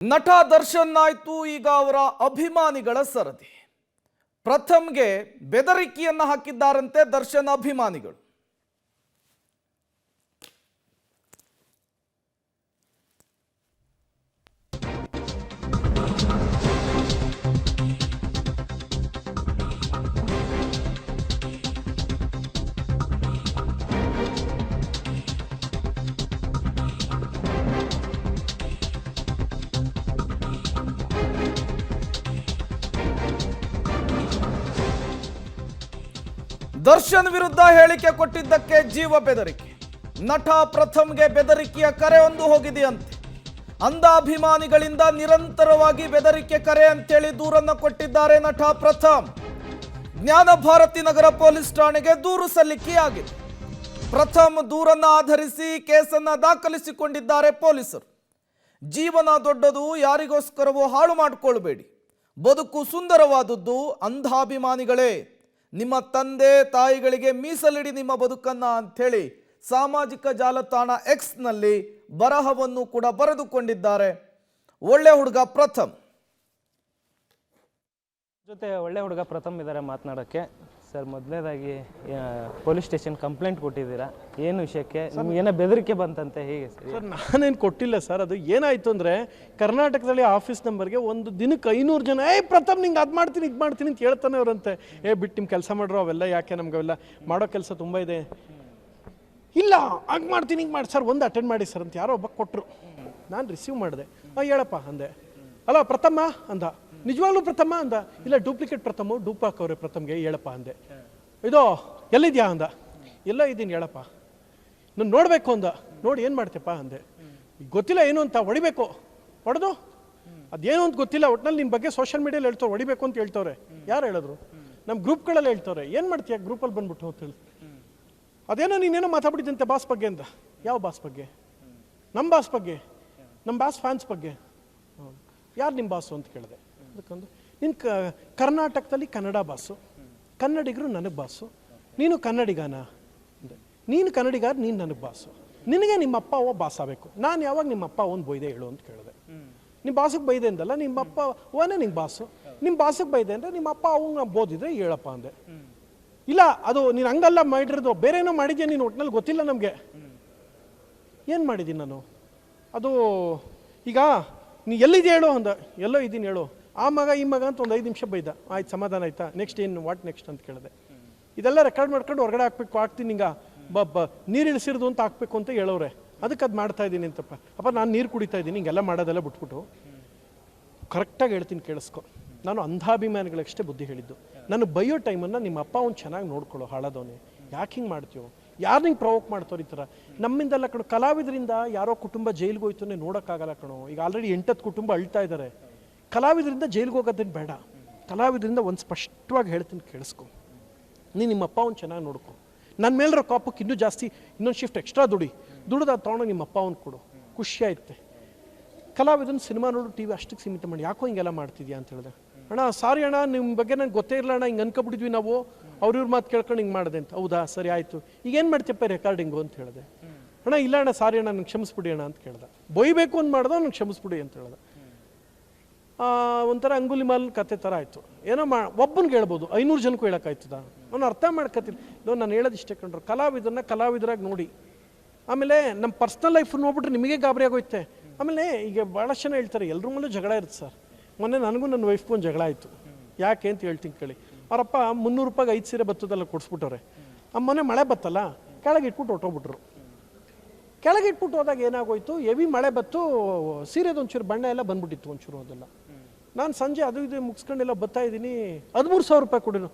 ನಟ ದರ್ಶನ್ ಆಯ್ತು ಈಗ ಅವರ ಅಭಿಮಾನಿಗಳ ಸರದಿ. ಪ್ರಥಮ್ಗೆ ಬೆದರಿಕೆಯನ್ನ ಹಾಕಿದ್ದಾರಂತೆ ದರ್ಶನ್ ಅಭಿಮಾನಿಗಳು. ದರ್ಶನ್ ವಿರುದ್ಧ ಹೇಳಿಕೆ ಕೊಟ್ಟಿದ್ದಕ್ಕೆ ಜೀವ ಬೆದರಿಕೆ. ನಟ ಪ್ರಥಮ್ಗೆ ಬೆದರಿಕೆಯ ಕರೆ ಒಂದು ಹೋಗಿದೆಯಂತೆ. ಅಂಧ ಅಭಿಮಾನಿಗಳಿಂದ ನಿರಂತರವಾಗಿ ಬೆದರಿಕೆ ಕರೆ ಅಂತೇಳಿ ದೂರನ್ನು ಕೊಟ್ಟಿದ್ದಾರೆ ನಟ ಪ್ರಥಮ್. ಜ್ಞಾನ ಭಾರತಿ ನಗರ ಪೊಲೀಸ್ ಠಾಣೆಗೆ ದೂರು ಸಲ್ಲಿಕೆಯಾಗಿದೆ. ಪ್ರಥಮ್ ದೂರನ್ನ ಆಧರಿಸಿ ಕೇಸನ್ನ ದಾಖಲಿಸಿಕೊಂಡಿದ್ದಾರೆ ಪೊಲೀಸರು. ಜೀವನ ದೊಡ್ಡದು, ಯಾರಿಗೋಸ್ಕರವೋ ಹಾಳು ಮಾಡಿಕೊಳ್ಳಬೇಡಿ. ಬದುಕು ಸುಂದರವಾದದ್ದು. ಅಂಧಾಭಿಮಾನಿಗಳೇ, ನಿಮ್ಮ ತಂದೆ ತಾಯಿಗಳಿಗೆ ಮೀಸಲಿಡಿ ನಿಮ್ಮ ಬದುಕನ್ನ ಅಂಥೇಳಿ ಸಾಮಾಜಿಕ ಜಾಲತಾಣ ಎಕ್ಸ್ ನಲ್ಲಿ ಬರಹವನ್ನು ಕೂಡ ಬರೆದುಕೊಂಡಿದ್ದಾರೆ. ಒಳ್ಳೆ ಹುಡುಗ ಪ್ರಥಮ್ ಜೊತೆ ಒಳ್ಳೆ ಹುಡುಗ ಪ್ರಥಮ್ ಇದ್ದಾರೆ ಮಾತನಾಡೋಕ್ಕೆ. ಸರ್, ಮೊದಲನೇದಾಗಿ ಪೊಲೀಸ್ ಸ್ಟೇಷನ್ ಕಂಪ್ಲೇಂಟ್ ಕೊಟ್ಟಿದ್ದೀರಾ, ಏನು ವಿಷಯಕ್ಕೆ? ನಿಮ್ಗೆ ಏನೋ ಬೆದರಿಕೆ ಬಂತಂತೆ, ಹೇಗೆ ಸರ್? ನಾನೇನು ಕೊಟ್ಟಿಲ್ಲ ಸರ್. ಅದು ಏನಾಯಿತು ಅಂದರೆ, ಕರ್ನಾಟಕದಲ್ಲಿ ಆಫೀಸ್ ನಂಬರ್ಗೆ ಒಂದು ದಿನಕ್ಕೆ 500 ಜನ ಪ್ರಥಮ್ ನಿಂಗೆ ಅದು ಮಾಡ್ತೀನಿ ಇದು ಮಾಡ್ತೀನಿ ಅಂತ ಹೇಳ್ತಾನೆ ಅವರಂತೆ. ಬಿಟ್ಟು ನಿಮ್ಮ ಕೆಲಸ ಮಾಡ್ರು, ಅವೆಲ್ಲ ಯಾಕೆ, ನಮ್ಗೆ ಅವೆಲ್ಲ ಮಾಡೋ ಕೆಲಸ ತುಂಬ ಇದೆ. ಇಲ್ಲ ಹಂಗೆ ಮಾಡ್ತೀನಿ ಹಿಂಗೆ ಮಾಡಿ ಸರ್, ಒಂದು ಅಟೆಂಡ್ ಮಾಡಿ ಸರ್ ಅಂತ ಯಾರೋ ಒಬ್ಬ ಕೊಟ್ಟರು. ನಾನು ರಿಸೀವ್ ಮಾಡಿದೆ. ಹೇಳಪ್ಪ ಅಂದೆ. ಅಲ್ಲ ಪ್ರಥಮ ಅಂದ. ನಿಜವಾಗ್ಲೂ ಪ್ರಥಮ ಅಂದ. ಇಲ್ಲ ಡೂಪ್ಲಿಕೇಟ್ ಪ್ರಥಮ, ಡೂಪ್ ಹಾಕವ್ರೆ ಪ್ರಥಮ್ಗೆ, ಹೇಳಪ್ಪ ಅಂದೆ. ಇದು ಎಲ್ಲಿದ್ಯಾ ಅಂದ. ಎಲ್ಲ ಇದ್ದೀನಿ ಹೇಳಪ್ಪ. ನಾನು ನೋಡಬೇಕು ಅಂದ. ನೋಡಿ ಏನು ಮಾಡ್ತೀಯಪ್ಪ ಅಂದೆ. ಗೊತ್ತಿಲ್ಲ ಏನು ಅಂತ, ಹೊಡಿಬೇಕು. ಹೊಡೆದು ಅದೇನು ಅಂತ ಗೊತ್ತಿಲ್ಲ, ಒಟ್ಟಿನಲ್ಲಿ ನಿನ್ನ ಬಗ್ಗೆ ಸೋಷಿಯಲ್ ಮೀಡಿಯಲ್ಲಿ ಹೇಳ್ತವ್ರೆ, ಹೊಡಿಬೇಕು ಅಂತ ಹೇಳ್ತವ್ರೆ. ಯಾರು ಹೇಳಿದ್ರು? ನಮ್ಮ ಗ್ರೂಪ್ಗಳಲ್ಲಿ ಹೇಳ್ತವ್ರೆ. ಏನು ಮಾಡ್ತೀಯ ಗ್ರೂಪಲ್ಲಿ ಬಂದ್ಬಿಟ್ಟು ಅಂತ ಹೇಳಿ. ಅದೇನೋ ನೀನೇನೋ ಮಾತಾಡ್ಬಿಟ್ಟಿದ್ದಂತೆ ಬಾಸ್ ಬಗ್ಗೆ ಅಂತ. ಯಾವ ಬಾಸ್ ಬಗ್ಗೆ? ನಮ್ಮ ಬಾಸ್ ಬಗ್ಗೆ, ನಮ್ಮ ಬಾಸ್ ಫ್ಯಾನ್ಸ್ ಬಗ್ಗೆ. ಯಾರು ನಿಮ್ಮ ಬಾಸು ಅಂತ ಕೇಳಿದೆ. ಅದಕ್ಕೊಂದು ನಿನ್ನ ಕರ್ನಾಟಕದಲ್ಲಿ ಕನ್ನಡ ಬಾಸು, ಕನ್ನಡಿಗರು ನನಗೆ ಬಾಸು, ನೀನು ಕನ್ನಡಿಗನ ಅಂದೆ. ನೀನು ಕನ್ನಡಿಗಾರ, ನೀನು ನನಗೆ ಬಾಸು. ನಿನಗೆ ನಿಮ್ಮ ಅಪ್ಪ ಅವ್ವ ಬಾಸ್ ಆಗಬೇಕು. ನಾನು ಯಾವಾಗ ನಿಮ್ಮ ಅಪ್ಪ ಅವನು ಬೈದೆ ಹೇಳು ಅಂತ ಕೇಳಿದೆ. ನಿಮ್ಮ ಬಾಸಿಗೆ ಬೈದೆ ಅಂದಲ್ಲ, ನಿಮ್ಮ ಅಪ್ಪ ಅವನೇ ನಿಂಗೆ ಬಾಸು. ನಿಮ್ಮ ಬಾಸಿಗೆ ಬೈದೆ ಅಂದರೆ ನಿಮ್ಮ ಅಪ್ಪ ಅವಂಗೆ ಬೋದಿದ್ರೆ ಹೇಳಪ್ಪ ಅಂದೆ. ಇಲ್ಲ ಅದು ನೀನು ಹಂಗಲ್ಲ ಮಾಡಿರೋದು, ಬೇರೆ ಏನೋ ಮಾಡಿದ್ಯಾ ನೀನು, ಒಟ್ಟಿನಲ್ಲಿ ಗೊತ್ತಿಲ್ಲ ನಮಗೆ. ಏನು ಮಾಡಿದ್ದೀನಿ ನಾನು? ಅದು ಈಗ ನೀ ಎಲ್ಲಿದೆ ಹೇಳು ಅಂದ. ಎಲ್ಲೋ ಇದ್ದೀನಿ ಹೇಳು. ಆ ಮಗ ಈ ಮಗ ಅಂತ ಒಂದು 5 ನಿಮಿಷ ಬೈದ. ಆಯ್ತು, ಸಮಾಧಾನ ಆಯ್ತಾ? ನೆಕ್ಸ್ಟ್ ಏನು, ವಾಟ್ ನೆಕ್ಸ್ಟ್ ಅಂತ ಕೇಳಿದೆ. ಇದೆಲ್ಲ ರೆಕಾರ್ಡ್ ಮಾಡ್ಕೊಂಡು ಹೊರಗಡೆ ಹಾಕ್ಬೇಕು, ಹಾಕ್ತೀನಿ ಹಿಂಗ ನೀರು ಇಳಿಸಿರೋದು ಅಂತ ಹಾಕ್ಬೇಕು ಅಂತ ಹೇಳೋರೆ. ಅದಕ್ಕೆ ಅದು ಮಾಡ್ತಾ ಇದ್ದೀನಿ ಅಂತಪ್ಪ. ಅಪ್ಪ ನಾನು ನೀರು ಕುಡಿತಾ ಇದ್ದೀನಿ, ಹಿಂಗೆಲ್ಲ ಮಾಡೋದೆಲ್ಲ ಬಿಟ್ಬಿಟ್ಟು ಕರೆಕ್ಟಾಗಿ ಹೇಳ್ತೀನಿ ಕೇಳಿಸ್ಕೊ. ನಾನು ಅಂಧಾಭಿಮಾನಿಗಳಷ್ಟೇ ಬುದ್ಧಿ ಹೇಳಿದ್ದು. ನಾನು ಬೈಯೋ ಟೈಮನ್ನು ನಿಮ್ಮ ಅಪ್ಪ ಅವ್ನು ಚೆನ್ನಾಗಿ ನೋಡ್ಕೊಳ್ಳೋ, ಹಾಳದವನೇ. ಯಾಕೆ ಹಿಂಗೆ ಮಾಡ್ತೀವೋ? ಯಾರು ಹಿಂಗೆ ಪ್ರವೋಕ್ ಮಾಡ್ತವ್ರು ಈ ಥರ? ನಮ್ಮಿಂದೆಲ್ಲ ಕಣೋ, ಕಲಾವಿದರಿಂದ ಯಾರೋ ಕುಟುಂಬ ಜೈಲಿಗೆ ಹೋಯ್ತು ನೋಡೋಕ್ಕಾಗಲ್ಲ ಕಣೋ. ಈಗ ಆಲ್ರೆಡಿ 8 ಕುಟುಂಬ ಅಳ್ತಾ ಇದ್ದಾರೆ. ಕಲಾವಿದರಿಂದ ಜೈಲಿಗೆ ಹೋಗೋದೇನು ಬೇಡ. ಕಲಾವಿದರಿಂದ ಒಂದು ಸ್ಪಷ್ಟವಾಗಿ ಹೇಳ್ತೀನಿ ಕೇಳಿಸ್ಕೊ. ನಿಮ್ಮ ಅಪ್ಪ ಅವ್ನು ಚೆನ್ನಾಗಿ ನೋಡ್ಕೊ. ನನ್ನ ಮೇಲಿರೋ ಕಾಪಕ್ಕೆ ಇನ್ನೂ ಜಾಸ್ತಿ, ಇನ್ನೊಂದು ಶಿಫ್ಟ್ ಎಕ್ಸ್ಟ್ರಾ ದುಡಿದು ಅದು ತೊಗೊಂಡು ನಿಮ್ಮ ಅಪ್ಪ ಅವ್ನು ಕೊಡು. ಖುಷಿ ಆಯ್ತೆ. ಕಲಾವಿದನ ಸಿನಿಮಾ ನೋಡು, ಟಿ ವಿ ಅಷ್ಟಕ್ಕೆ ಸೀಮಿತ ಮಾಡಿ, ಯಾಕೋ ಹಿಂಗೆಲ್ಲ ಮಾಡ್ತಿದ್ಯಾ ಅಂತ ಹೇಳಿದೆ. ಅಣ್ಣ ಸಾರಿ ಅಣ್ಣ, ನಿಮ್ಮ ಬಗ್ಗೆ ನಂಗೆ ಗೊತ್ತೇ ಇಲ್ಲ ಅಣ್ಣ, ಹಿಂಗೆ ಅನ್ಕೊಬಿಟ್ಟಿದ್ವಿ ನಾವು, ಅವ್ರ ಮಾತು ಕೇಳ್ಕೊಂಡು ಹಿಂಗೆ ಮಾಡಿದೆ ಅಂತ. ಹೌದಾ, ಸರಿ ಆಯಿತು, ಈಗೇನು ಮಾಡ್ತೀಯಪ್ಪ ರೆಕಾರ್ಡಿಂಗು ಅಂತ ಹೇಳಿದೆ. ಅಣ್ಣ ಇಲ್ಲ ಅಣ್ಣ ಸಾರಿ ಅಣ್ಣ, ನಂಗೆ ಕ್ಷಮಿಸ್ಬಿಡಿ ಅಣ್ಣ ಅಂತ ಕೇಳ್ದೆ. ಬೊಯ್ಬೇಕು ಅಂತ ಮಾಡ್ದೆ, ನಂಗೆ ಕ್ಷಮಿಸ್ಬಿಡಿ ಅಂತ ಹೇಳ್ದೆ. ಒಂಥರ ಅಂಗುಲಿಮಾಲ್ ಕತೆ ಥರ ಆಯಿತು. ಏನೋ ಒಬ್ಬನಿಗೆ ಹೇಳ್ಬೋದು, 500 ಜನಕ್ಕೂ ಹೇಳೋಕ್ಕಾಯ್ತದ? ನಾನು ಅರ್ಥ ಮಾಡ್ಕೊತೀನಿ. ನಾನು ಹೇಳೋದು ಇಷ್ಟೇ ಕಂಡ್ರು, ಕಲಾವಿದರನ್ನ ಕಲಾವಿದರಾಗಿ ನೋಡಿ. ಆಮೇಲೆ ನಮ್ಮ ಪರ್ಸ್ನಲ್ ಲೈಫ್ ನೋಡ್ಬಿಟ್ರೆ ನಿಮಗೆ ಗಾಬರಿ ಆಗೋಯ್ತೆ. ಆಮೇಲೆ ಈಗ ಭಾಳಷ್ಟು ಜನ ಹೇಳ್ತಾರೆ ಎಲ್ಲರ ಮೇಲೂ ಜಗಳ ಇರುತ್ತೆ ಸರ್. ಮೊನ್ನೆ ನನಗೂ ನನ್ನ ವೈಫ್ಗೂ ಒಂದು ಜಗಳ ಆಯಿತು. ಯಾಕೆ ಅಂತ ಹೇಳ್ತೀನಿ ಕೇಳಿ. ಅವರಪ್ಪ 300 ರೂಪಾಯಿಗೆ 5 ಸೀರೆ ಬತ್ತದಲ್ಲ ಕೊಡಿಸ್ಬಿಟ್ಟವ್ರೆ. ಮೊನ್ನೆ ಮಳೆ ಬತ್ತಲ್ಲ, ಕೆಳಗೆ ಇಟ್ಬಿಟ್ಟು ಹೊಟ್ಟೋಗ್ಬಿಟ್ರು. ಕೆಳಗೆ ಇಟ್ಬಿಟ್ಟು ಹೋದಾಗ ಏನಾಗೋಯ್ತು, ಹೆವಿ ಮಳೆ ಬತ್ತು, ಸೀರೆದು ಒಂಚೂರು ಬಣ್ಣ ಎಲ್ಲ ಬಂದ್ಬಿಟ್ಟಿತ್ತು ಒಂಚೂರು. ಅದೆಲ್ಲ ನಾನು ಸಂಜೆ ಅದು ಇದು ಮುಗಿಸ್ಕೊಂಡೆಲ್ಲ ಬರ್ತಾ ಇದ್ದೀನಿ. 13,000 ರೂಪಾಯಿ ಕೊಡಿನು.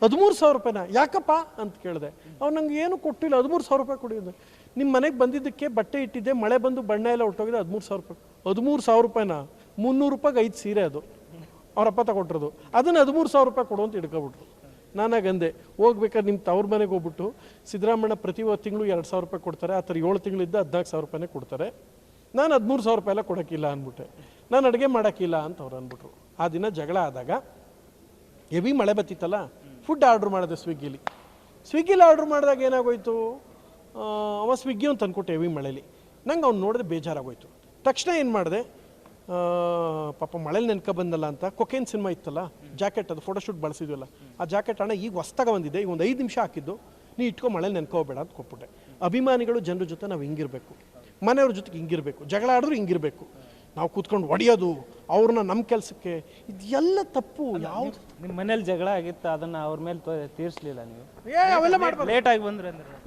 13,000 ರೂಪಾಯಿನ? ಯಾಕಪ್ಪ ಅಂತ ಕೇಳಿದೆ. ಅವ್ನು ನಂಗೆ ಏನು ಕೊಟ್ಟಿಲ್ಲ, 13,000 ರೂಪಾಯಿ ಕೊಡಿದ್ದು. ನಿಮ್ಮ ಮನೆಗೆ ಬಂದಿದ್ದಕ್ಕೆ ಬಟ್ಟೆ ಇಟ್ಟಿದ್ದೆ, ಮಳೆ ಬಂದು ಬಣ್ಣ ಎಲ್ಲ ಹೊಟ್ಟೋಗಿದೆ, 13,000 ರೂಪಾಯಿ. 13,000 ರೂಪಾಯಿನ? 300 ರೂಪಾಯಿಗೆ 5 ಸೀರೆ ಅದು ಅವರಪ್ಪ ತಗೊಟ್ಟಿರೋದು. ಅದನ್ನು 13,000 ರೂಪಾಯಿ ಕೊಡು ಅಂತ ಹಿಡ್ಕೊಬಿಟ್ರು. ನಾನಾಗಂದೆ, ಹೋಗ್ಬೇಕಾದ್ರೆ ನಿಮ್ಮ ತವ್ರ ಮನೆಗೆ ಹೋಗ್ಬಿಟ್ಟು ಸಿದ್ದರಾಮಣ್ಣ ಪ್ರತಿ ತಿಂಗಳು 2,000 ರೂಪಾಯಿ ಕೊಡ್ತಾರೆ, ಆ ಥರ 7 ತಿಂಗಳಿದ್ದ 14,000 ರೂಪಾಯಿನೇ ಕೊಡ್ತಾರೆ. ನಾನು 13,000 ರೂಪಾಯಿ ಎಲ್ಲ ಕೊಡೋಕ್ಕಿಲ್ಲ ಅಂದ್ಬಿಟ್ಟೆ. ನಾನು ಅಡುಗೆ ಮಾಡೋಕ್ಕಿಲ್ಲ ಅಂತ ಅವ್ರು ಅಂದ್ಬಿಟ್ರು. ಆ ದಿನ ಜಗಳ ಆದಾಗ ಹೆವಿ ಮಳೆ ಬತ್ತಿತ್ತಲ್ಲ, ಫುಡ್ ಆರ್ಡ್ರ್ ಮಾಡಿದೆ ಸ್ವಿಗ್ಗಿಲಿ ಆರ್ಡ್ರ್ ಮಾಡಿದಾಗ ಏನಾಗೋಯ್ತು, ಅವ ಸ್ವಿಗ್ಗಿ ಅಂತ ಅಂದ್ಕೊಟ್ಟೆ ಹೆವಿ ಮಳೇಲಿ. ನಂಗೆ ಅವ್ನು ನೋಡಿದ್ರೆ ಬೇಜಾರಾಗೋಯ್ತು. ತಕ್ಷಣ ಏನು ಮಾಡಿದೆ, ಪಾಪ ಮಳೇಲಿ ನೆನ್ಕೊ ಬಂದಲ್ಲ ಅಂತ ಕೊಕೇನ್ ಸಿನಿಮಾ ಇತ್ತಲ್ಲ, ಜಾಕೆಟ್ ಅದು ಫೋಟೋಶೂಟ್ ಬಳಸಿದ್ವಲ್ಲ, ಆ ಜಾಕೆಟ್ ಅಣ್ಣ ಈಗ ಹೊಸ್ತಾಗ ಬಂದಿದೆ, ಈಗ ಒಂದು 5 ನಿಮಿಷ ಹಾಕಿದ್ದು, ನೀ ಇಟ್ಕೊ ಮಳೇಲಿ ನೆನ್ಕೋಬೇಡ ಅಂತ ಕೊಟ್ಬಿಟ್ಟೆ. ಅಭಿಮಾನಿಗಳು ಜನರ ಜೊತೆ ನಾವು ಹಿಂಗಿರಬೇಕು, ಮನೆಯವ್ರ ಜೊತೆಗೆ ಹಿಂಗಿರಬೇಕು, ಜಗಳ ಆಡಿದ್ರು ಹಿಂಗಿರಬೇಕು. ನಾವು ಕೂತ್ಕೊಂಡು ಹೊಡೆಯೋದು ಅವ್ರನ್ನ ನಮ್ಮ ಕೆಲಸಕ್ಕೆ, ಇದೆಲ್ಲ ತಪ್ಪು. ಯಾವ್ದು ನಿಮ್ಮ ಮನೇಲಿ ಜಗಳ ಆಗಿತ್ತು, ಅದನ್ನ ಅವ್ರ ಮೇಲೆ ತೀರಿಸಲಿಲ್ಲ ನೀವು? ಅವೆಲ್ಲ ಮಾಡ್ಬಾರ್ದು.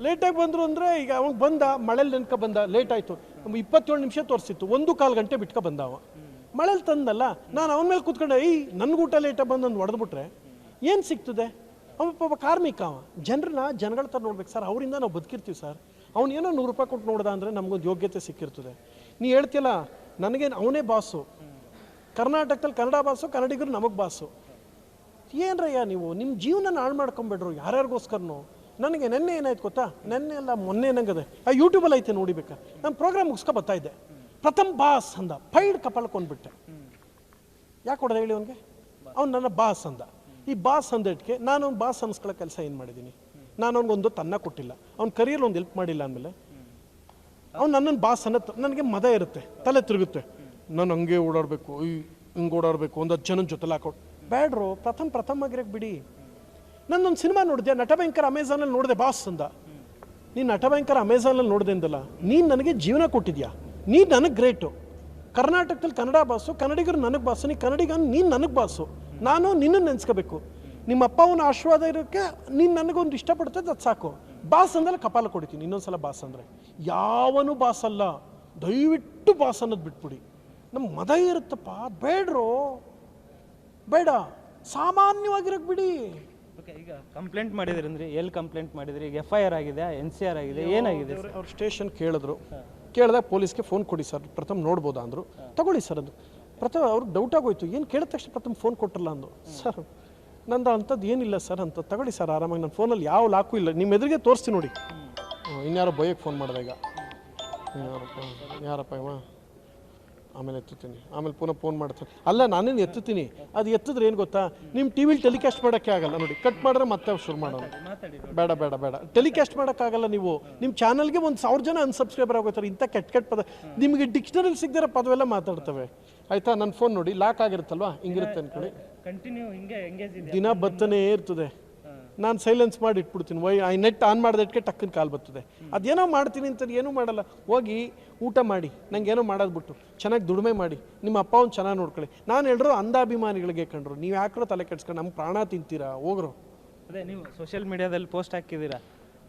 ಲೇಟಾಗಿ ಬಂದ್ರು ಅಂದರೆ ಈಗ ಅವಾಗ ಬಂದ, ಮಳೇಲಿ ನೆನ್ಕೊ ಬಂದ, ಲೇಟ್ ಆಯಿತು, 27 ನಿಮಿಷ ತೋರಿಸಿತ್ತು, 1-1/4 ಗಂಟೆ ಬಿಟ್ಕೊ ಬಂದ ಅವ. ಮಳೇಲಿ ತಂದಲ್ಲ, ನಾನು ಅವನ ಮೇಲೆ ಕೂತ್ಕೊಂಡೆ, ನನ್ಗೆ ಊಟ ಲೇಟಾಗಿ ಬಂದು ಅಂದು ಹೊಡೆದ್ಬಿಟ್ರೆ ಏನು ಸಿಗ್ತದೆ? ಅವ ಪಾಪ ಕಾರ್ಮಿಕ, ಅವ ಜನಗಳ ಥರ ನೋಡ್ಬೇಕು ಸರ್, ಅವರಿಂದ ನಾವು ಬದುಕಿರ್ತೀವಿ ಸರ್. ಅವ್ನು ಏನೋ 100 ರೂಪಾಯಿ ಕೊಟ್ಟು ನೋಡ್ದ ಅಂದರೆ ನಮಗೊಂದು ಯೋಗ್ಯತೆ ಸಿಕ್ಕಿರ್ತದೆ. ನೀ ಹೇಳ್ತಿಯಲ್ಲ, ನನಗೆ ಅವನೇ ಬಾಸು, ಕರ್ನಾಟಕದಲ್ಲಿ ಕನ್ನಡ ಬಾಸು, ಕನ್ನಡಿಗರು ನಮಗೆ ಬಾಸು. ಏನ್ರಯ್ಯ ನೀವು ನಿಮ್ಮ ಜೀವನ ಹಾಳು ಮಾಡ್ಕೊಂಬಿಡ್ರು ಯಾರ್ಯಾರಿಗೋಸ್ಕರನು. ನನಗೆ ನೆನ್ನೆ ಏನಾಯ್ತು ಗೊತ್ತಾ, ನೆನ್ನೆ ಎಲ್ಲ ಮೊನ್ನೆ ಏನಂಗದೆ, ಯೂಟ್ಯೂಬಲ್ಲಿ ಐತೆ ನೋಡಿಬೇಕಾ, ನಾನು ಪ್ರೋಗ್ರಾಮ್ ಮುಗಿಸ್ಕೊ ಬರ್ತಾ ಇದ್ದೆ, ಪ್ರಥಮ್ ಬಾಸ್ ಅಂದ, ಪೈಡ್ ಕಪಾಲಕ್ಕೊಂಡ್ಬಿಟ್ಟೆ. ಯಾಕೆ ಹೊಡೆದ ಹೇಳಿ ಅವನಿಗೆ? ಅವ್ನು ನನ್ನ ಬಾಸ್ ಅಂದ. ಈ ಬಾಸ್ ಅಂದಿಟ್ಕೆ ನಾನು ಅವ್ನು ಬಾಸ್ ಅನ್ಸ್ಕೊಳ್ಳೋ ಕೆಲಸ ಏನು ಮಾಡಿದ್ದೀನಿ? ನಾನು ಅವ್ನಿಗೊಂದು ತನ್ನ ಕೊಟ್ಟಿಲ್ಲ, ಅವ್ನ ಕರಿಯರ್ ಒಂದು ಹೆಲ್ಪ್ ಮಾಡಿಲ್ಲ ಅಂದಮೇಲೆ ಅವ್ನು ನನ್ನನ್ನು ಬಾಸ್ ಅನ್ನೋ ನನಗೆ ಮದ ಇರುತ್ತೆ, ತಲೆ ತಿರುಗುತ್ತೆ. ನಾನು ಹಂಗೆ ಓಡಾಡಬೇಕು, ಹಿಂಗೆ ಓಡಾಡಬೇಕು, ಒಂದು 10 ಜನನ ಜೊತೆಲಿ ಹಾಕೊಂಡು ಬೇಡ್ರು. ಪ್ರಥಮ್ ಆಗಿರಕ್ಕೆ ಬಿಡಿ. ನನ್ನೊಂದು ಸಿನಿಮಾ ನೋಡಿದೆ, ನಟಭಯಂಕರ ಅಮೆಝಾನಲ್ಲಿ ನೋಡಿದೆ, ಬಾಸ್ ಅಂದ. ನೀನು ನಟಭಯಂಕರ ಅಮೆಝಾನಲ್ಲಿ ನೋಡಿದೆ ಅಂದಲ್ಲ, ನೀನು ನನಗೆ ಜೀವನ ಕೊಟ್ಟಿದ್ಯಾ, ನೀನು ನನಗೆ ಗ್ರೇಟು. ಕರ್ನಾಟಕದಲ್ಲಿ ಕನ್ನಡ ಬಾಸು, ಕನ್ನಡಿಗರು ನನಗೆ ಬಾಸು, ನೀ ಕನ್ನಡಿಗ, ನೀನು ನನಗೆ ಬಾಸು. ನಾನು ನಿನ್ನನ್ನು ನೆನೆಸ್ಕೋಬೇಕು. ನಿಮ್ಮ ಅಪ್ಪ ಅವನ ಆಶೀರ್ವಾದ ಇರೋಕ್ಕೆ ನೀನು ನನಗೊಂದು ಇಷ್ಟಪಡ್ತದೆ, ಅದು ಸಾಕು. ಬಾಸ್ ಅಂದಲ್ಲ ಕಪಾಲ ಕೊಡ್ತೀನಿ ಇನ್ನೊಂದ್ಸಲ ಬಾಸ್ ಅಂದರೆ. ಯಾವನು ಬಾಸ್ ಅಲ್ಲ, ದಯವಿಟ್ಟು ಬಾಸ್ ಅನ್ನೋದು ಬಿಟ್ಬಿಡಿ. ನಮ್ಮ ಮದ ಇರುತ್ತಪ್ಪ, ಬೇಡ್ರು, ಬೇಡ, ಸಾಮಾನ್ಯವಾಗಿರಕ್ಕೆ ಬಿಡಿ. ಓಕೆ, ಈಗ ಕಂಪ್ಲೇಂಟ್ ಮಾಡಿದ್ರಿ ಅಂದ್ರೆ ಎಲ್ಲಿ ಕಂಪ್ಲೇಂಟ್ ಮಾಡಿದ್ರಿ? ಈಗ FIR ಆಗಿದೆ, NCR ಆಗಿದೆ, ಏನಾಗಿದೆ? ಅವ್ರು ಸ್ಟೇಷನ್ ಕೇಳಿದ್ರು, ಕೇಳಿದಾಗ ಪೊಲೀಸ್ಗೆ ಫೋನ್ ಕೊಡಿ ಸರ್, ಪ್ರಥಮ್ ನೋಡ್ಬೋದಾ ಅಂದರು. ತಗೊಳ್ಳಿ ಸರ್ ಅದು. ಪ್ರಥಮ್ ಅವ್ರಿಗೆ ಡೌಟ್ ಆಗೋಯ್ತು, ಏನು ಕೇಳಿದ ತಕ್ಷಣ ಪ್ರಥಮ್ ಫೋನ್ ಕೊಟ್ಟಿಲ್ಲ ಅಂದು. ಸರ್ ನಂದು ಅಂಥದ್ದು ಏನಿಲ್ಲ ಸರ್ ಅಂತ. ತಗೊಳ್ಳಿ ಸರ್ ಆರಾಮಾಗಿ, ನನ್ನ ಫೋನಲ್ಲಿ ಯಾವ ಲಾಕು ಇಲ್ಲ, ನಿಮ್ಮ ಎದುರಿಗೆ ತೋರಿಸ್ತೀನಿ ನೋಡಿ. ಇನ್ಯಾರೋ ಬೈಯಕ್ಕೆ ಫೋನ್ ಮಾಡಿದಾಗ, ಯಾರಪ್ಪ ಇವ, ಆಮೇಲೆ ಎತ್ತುತ್ತೀನಿ, ಆಮೇಲೆ ಪುನಃ ಫೋನ್ ಮಾಡ್ತೀನಿ. ಅಲ್ಲ, ನಾನೇನು ಎತ್ತುತ್ತೀನಿ, ಅದು ಎತ್ತಿದ್ರೆ ಏನು ಗೊತ್ತಾ, ನಿಮ್ಮ TVಲಿ ಟೆಲಿಕಾಸ್ಟ್ ಮಾಡೋಕ್ಕೆ ಆಗಲ್ಲ ನೋಡಿ, ಕಟ್ ಮಾಡಿದ್ರೆ ಮತ್ತೆ ಶುರು ಮಾಡೋದು. ಬೇಡ ಟೆಲಿಕಾಸ್ಟ್ ಮಾಡೋಕ್ಕಾಗಲ್ಲ. ನೀವು ನಿಮ್ಮ ಚಾನಲ್ಗೆ 1,000 ಜನ ಅನ್ಸಬ್ಸ್ಕ್ರೈಬರ್ ಆಗೋತಾರೆ. ಇಂಥ ಕೆಟ್ಟ ಪದ ನಿಮಗೆ ಡಿಕ್ಷನರಿಲಿ ಸಿಗದಿರೋ ಪದವೆಲ್ಲ ಮಾತಾಡ್ತವೆ. ಆಯಿತಾ? ನನ್ನ ಫೋನ್ ನೋಡಿ ಲಾಕ್ ಆಗಿರುತ್ತಲ್ವಾ, ಹಿಂಗಿರುತ್ತೆ ಅಂದ್ಕೊಳ್ಳಿ, ಕಂಟಿನ್ಯೂ ಹಿಂಗೆ ಎಂಗೇಜ್ ಇದೆ, ದಿನ ಬತ್ತನೇ ಇರ್ತದೆ. ನಾನು ಸೈಲೆನ್ಸ್ ಮಾಡಿ ಇಟ್ಬಿಡ್ತೀನಿ, ನೆಟ್ ಆನ್ ಮಾಡಿದಕ್ಕೆ ಟಕ್ಕನ ಕಾಲ್ ಬರ್ತದೆ. ಅದೇನೋ ಮಾಡ್ತೀನಿ ಅಂತ ಏನೂ ಮಾಡಲ್ಲ. ಹೋಗಿ ಊಟ ಮಾಡಿ, ನಂಗೆ ಏನೋ ಮಾಡೋದು ಬಿಟ್ಟು ಚೆನ್ನಾಗಿ ದುಡಿಮೆ ಮಾಡಿ, ನಿಮ್ಮ ಅಪ್ಪ ಅವ್ನು ಚೆನ್ನಾಗಿ ನೋಡ್ಕೊಳ್ಳಿ. ನಾನು ಹೇಳಿದ್ರು ಅಂಧಾಭಿಮಾನಿಗಳಿಗೆ ಕಂಡ್ರು, ನೀವು ಯಾಕ್ರೋ ತಲೆ ಕೆಡ್ಸ್ಕೊಂಡು ನಮ್ಮ ಪ್ರಾಣ ತಿಂತೀರಾ, ಹೋಗ್ರು. ಅದೇ ನೀವು ಸೋಷಿಯಲ್ ಮೀಡಿಯಾದಲ್ಲಿ ಪೋಸ್ಟ್ ಹಾಕಿದ್ದೀರಾ,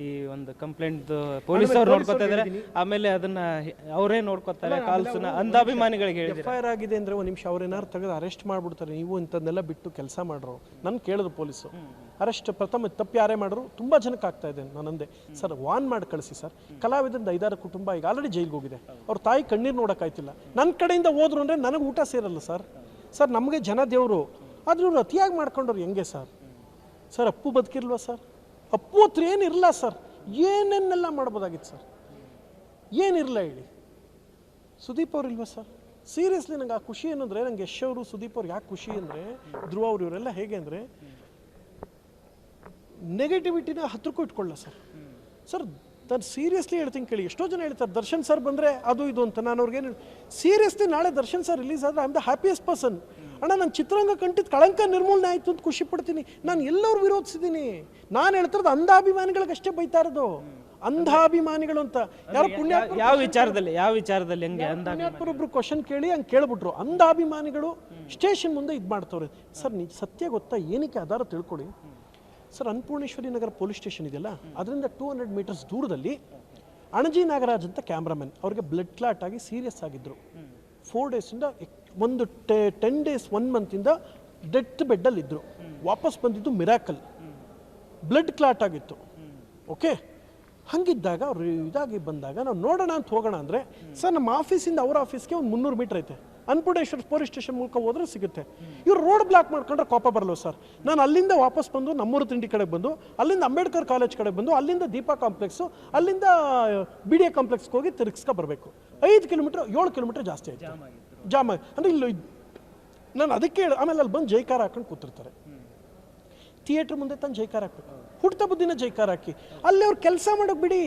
ಈ ಒಂದು ಕಂಪ್ಲೇಂಟ್ ಪೊಲೀಸ್ ಅವ್ರು ನೋಡ್ಕೊತಾ ಇದ್ದಾರೆ, ಆಮೇಲೆ ಅದನ್ನ ಅವರೇ ನೋಡ್ಕೊತಾರೆ, ಕಾಲ್ಸ್ನ ಅಂಧಾಭಿಮಾನಿಗಳಿಗೆ ಹೇಳಿದ್ರು. FIR ಆಗಿದೆ ಅಂದರೆ ಒಂದು ನಿಮಿಷ ಅವ್ರೇನಾರು ತೆಗೆದು ಅರೆಸ್ಟ್ ಮಾಡಿಬಿಡ್ತಾರೆ. ನೀವು ಇಂಥದ್ದನ್ನೆಲ್ಲ ಬಿಟ್ಟು ಕೆಲಸ ಮಾಡ್ರು. ನನ್ನ ಕೇಳಿದ್ರು ಪೊಲೀಸು, ಅರೆಸ್ಟ್ ಪ್ರಥಮ ತಪ್ಪು ಯಾರೇ ಮಾಡಿದ್ರು ತುಂಬ ಜನಕ್ಕೆ ಆಗ್ತಾ ಇದೆ. ನಾನಂದೆ ಸರ್ ವಾನ್ ಮಾಡಿ ಕಳಿಸಿ ಸರ್. ಕಲಾವಿದರಿಂದ 5-6 ಕುಟುಂಬ ಈಗ ಆಲ್ರೆಡಿ ಜೈಲಿಗೆ ಹೋಗಿದೆ, ಅವ್ರ ತಾಯಿ ಕಣ್ಣೀರು ನೋಡೋಕ್ಕಾಯ್ತಿಲ್ಲ. ನನ್ನ ಕಡೆಯಿಂದ ಹೋದ್ರು ಅಂದರೆ ನನಗೆ ಊಟ ಸೇರಲ್ಲ ಸರ್. ಸರ್ ನಮಗೆ ಜನ ದೇವರು, ಆದ್ರೆ ಇವ್ರು ಅತಿಯಾಗಿ ಮಾಡ್ಕೊಂಡವ್ರು ಹೆಂಗೆ ಸರ್? ಅಪ್ಪು ಬದುಕಿರ್ಲ್ವ ಸರ್? ಅಪ್ಪು ಹತ್ರ ಏನಿರಲ್ಲ ಸರ್, ಏನೇನೆಲ್ಲ ಮಾಡ್ಬೋದಾಗಿತ್ತು ಸರ್, ಏನಿರಲ್ಲ ಹೇಳಿ. ಸುದೀಪ್ ಅವ್ರು ಇಲ್ವಾ ಸರ್? ಸೀರಿಯಸ್ಲಿ ನಂಗೆ ಆ ಖುಷಿ ಏನಂದರೆ, ನಂಗೆ ಯಶ್ ಅವರು ಸುದೀಪ್ ಅವ್ರು ಯಾಕೆ ಖುಷಿ ಅಂದರೆ, ಧ್ರುವ ಅವ್ರು ಇವರೆಲ್ಲ ಹೇಗೆ ಅಂದರೆ ನೆಗೆಟಿವಿಟಿನ ಹತ್ರಕ್ಕೂ ಇಟ್ಕೊಳ್ಳ ಸರ್. ನಾನು ಸೀರಿಯಸ್ಲಿ ಹೇಳ್ತೀನಿ ಕೇಳಿ. ಎಷ್ಟೋ ಜನ ಹೇಳ್ತಾರೆ ದರ್ಶನ್ ಸರ್ ಬಂದರೆ ಅದು ಇದು ಅಂತ. ನಾನು ಅವ್ರಿಗೇನು ಸೀರಿಯಸ್ಲಿ ನಾಳೆ ದರ್ಶನ್ ಸರ್ ರಿಲೀಸ್ ಆದರೆ I am the happiest person. ಅಣ್ಣ ನಾನು ಚಿತ್ರರಂಗ ಕಂಟಿದ್ದು ಕಳಂಕ ನಿರ್ಮೂಲನೆ ಆಯಿತು ಅಂತ ಖುಷಿ ಪಡ್ತೀನಿ. ನಾನು ಎಲ್ಲರೂ ವಿರೋಧಿಸಿದ್ದೀನಿ. ನಾನು ಹೇಳ್ತಿರೋದು ಅಂಧಾಭಿಮಾನಿಗಳಿಗಷ್ಟೇ ಬೈತಾ ಇರೋದು, ಅಂಧಾಭಿಮಾನಿಗಳು ಅಂತ. ಯಾರು ಯಾವ ವಿಚಾರದಲ್ಲಿ ಹೆಂಗೆ ಪುಣ್ಯಾತ್ಮರೊಬ್ರು ಕ್ವಶನ್ ಕೇಳಿ ಹಂಗೆ ಕೇಳ್ಬಿಟ್ರು, ಅಂಧಾಭಿಮಾನಿಗಳು ಸ್ಟೇಷನ್ ಮುಂದೆ ಇದು ಮಾಡ್ತವ್ರೆ ಸರ್. ಸತ್ಯ ಗೊತ್ತಾ, ಏನಕ್ಕೆ ಆಧಾರ ತಿಳ್ಕೊಳ್ಳಿ ಸರ್. ಅನ್ನಪೂರ್ಣೇಶ್ವರಿ ನಗರ ಪೊಲೀಸ್ ಸ್ಟೇಷನ್ ಇದೆಯಲ್ಲ, ಅದರಿಂದ 200 ಮೀಟರ್ಸ್ ದೂರದಲ್ಲಿ ಅಣಜಿ ನಾಗರಾಜ್ ಅಂತ ಕ್ಯಾಮ್ರಾಮನ್, ಅವ್ರಿಗೆ ಬ್ಲಡ್ ಕ್ಲಾಟ್ ಆಗಿ ಸೀರಿಯಸ್ ಆಗಿದ್ರು. 4 ಡೇಸಿಂದ ಒಂದು 10 ಡೇಸ್ 1 ಮಂತಿಂದ ಡೆತ್ ಬೆಡ್ಡಲ್ಲಿದ್ದರು. ವಾಪಸ್ ಬಂದಿದ್ದು ಮಿರಾಕಲ್, ಬ್ಲಡ್ ಕ್ಲಾಟ್ ಆಗಿತ್ತು. ಓಕೆ, ಹಂಗಿದ್ದಾಗ ಅವ್ರು ಇದಾಗಿ ಬಂದಾಗ ನಾವು ನೋಡೋಣ ಅಂತ ಹೋಗೋಣ ಅಂದರೆ ಸರ್ ನಮ್ಮ ಆಫೀಸಿಂದ ಅವ್ರ ಆಫೀಸ್ಗೆ ಒಂದು 300 ಮೀಟರ್ ಐತೆ. ಅನ್ನಪೂರ್ಣೇಶ್ವರ ಪೊಲೀಸ್ ಸ್ಟೇಷನ್ ಮೂಲಕ ಹೋದ್ರೆ ಸಿಗುತ್ತೆ. ಇವ್ರು ರೋಡ್ ಬ್ಲಾಕ್ ಮಾಡ್ಕೊಂಡ್ರೆ ಕೋಪ ಬರಲ್ಲ ಸರ್. ನಾನು ಅಲ್ಲಿಂದ ವಾಪಸ್ ಬಂದು ನಮ್ಮೂರು ತಿಂಡಿ ಕಡೆಗೆ ಬಂದು, ಅಲ್ಲಿಂದ ಅಂಬೇಡ್ಕರ್ ಕಾಲೇಜ್ ಕಡೆಗೆ ಬಂದು, ಅಲ್ಲಿಂದ ದೀಪಾ ಕಾಂಪ್ಲೆಕ್ಸು, ಅಲ್ಲಿಂದ BDA ಕಾಂಪ್ಲೆಕ್ಸ್ಗೆ ಹೋಗಿ ತಿರುಗಿಸ್ಕೊ ಬರಬೇಕು. 5 ಕಿಲೋಮೀಟರ್ 7 ಕಿಲೋಮೀಟರ್ ಜಾಸ್ತಿ ಆಯ್ತು ಜಾಮ್ ಆಗಿ. ಅಂದರೆ ಇಲ್ಲಿ ನಾನು ಅದಕ್ಕೆ ಆಮೇಲೆ ಅಲ್ಲಿ ಬಂದು ಜೈಕಾರ ಹಾಕೊಂಡು ಕೂತಿರ್ತಾರೆ. ಥಿಯೇಟ್ರ್ ಮುಂದೆ ತಂದು ಜೈಕಾರ ಹಾಕ್ಬೇಕು, ಹುಡ್ತಾ ಬುದ್ಧಿನ ಜೈಕಾರ ಹಾಕಿ ಅಲ್ಲಿ ಅವ್ರು ಕೆಲಸ ಮಾಡೋಕೆ ಬಿಡಿ.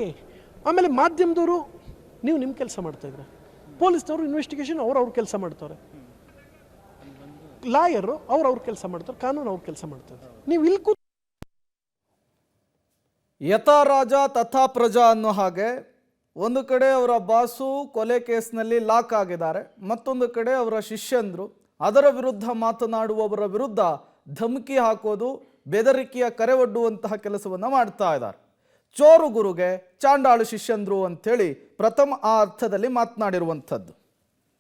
ಆಮೇಲೆ ಮಾಧ್ಯಮದವರು ನೀವು ನಿಮ್ಮ ಕೆಲಸ ಮಾಡ್ತಾಯಿದ್ರೆ, ಪೊಲೀಸ್ನವರು ಇನ್ವೆಸ್ಟಿಗೇಷನ್ ಅವ್ರ ಕೆಲಸ ಮಾಡ್ತಾರೆ. ಲಾಯರು ಅವ್ರ ಕೆಲಸ ಮಾಡ್ತಾರೆ, ಕಾನೂನು ಅವ್ರ ಕೆಲಸ ಮಾಡ್ತಾರೆ. ನೀವು ಇಲ್ಲಿ ಕೂತ್ ಯಥಾ ರಾಜ ತಥಾ ಪ್ರಜಾ ಅನ್ನೋ ಹಾಗೆ ಒಂದು ಕಡೆ ಅವರ ಬಾಸು ಕೊಲೆ ಕೇಸ್ನಲ್ಲಿ ಲಾಕ್ ಆಗಿದ್ದಾರೆ, ಮತ್ತೊಂದು ಕಡೆ ಅವರ ಶಿಷ್ಯಂದ್ರು ಅದರ ವಿರುದ್ಧ ಮಾತನಾಡುವವರ ವಿರುದ್ಧ ಧಮಕಿ ಹಾಕೋದು, ಬೆದರಿಕೆಯ ಕರೆ ಒಡ್ಡುವಂತಹ ಕೆಲಸವನ್ನು ಮಾಡ್ತಾ ಇದ್ದಾರೆ. ಚೋರು ಗುರುಗೆ ಚಾಂಡಾಳು ಶಿಷ್ಯಂದ್ರು ಅಂಥೇಳಿ ಪ್ರಥಮ ಆ ಅರ್ಥದಲ್ಲಿ ಮಾತನಾಡಿರುವಂಥದ್ದು.